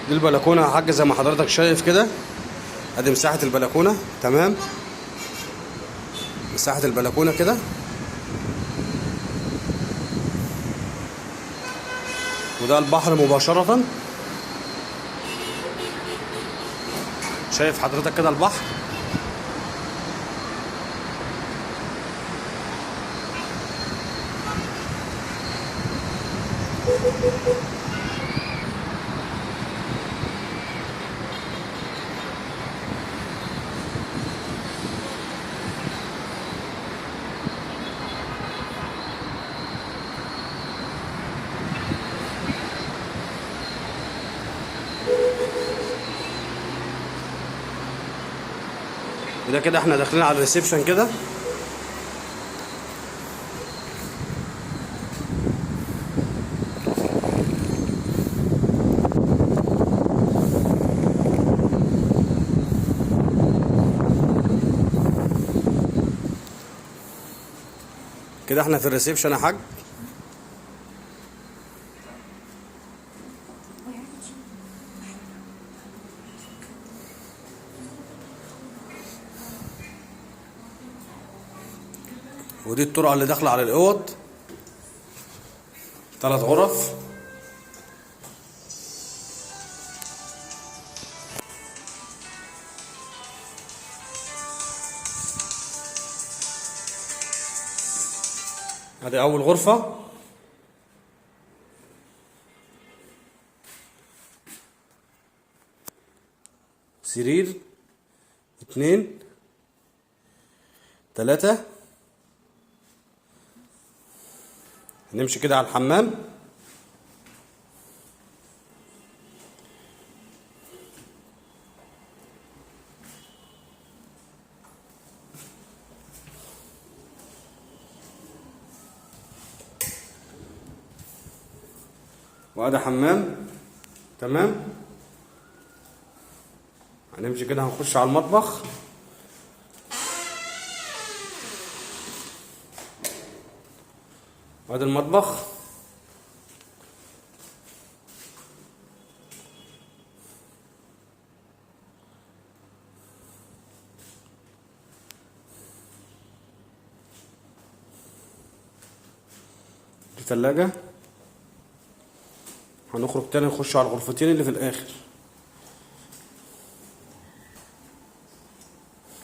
دي البلكونه يا حاج زي ما حضرتك شايف كده. ادي مساحه البلكونه. تمام، مساحه البلكونه كده. وده البحر مباشره. شايف حضرتك كده البحر. وده كده احنا داخلين على الريسبشن كده. كده احنا في الريسبشن يا حاج. ودي الطرقه اللي داخله على الاوض. 3 غرف. ادي اول غرفه. سرير 2 3. هنمشي كده على الحمام. وادي حمام. تمام، هنمشي كده هنخش على المطبخ. وادي المطبخ. دي تلاجة. هنخرج تاني نخش على الغرفتين اللي في الاخر.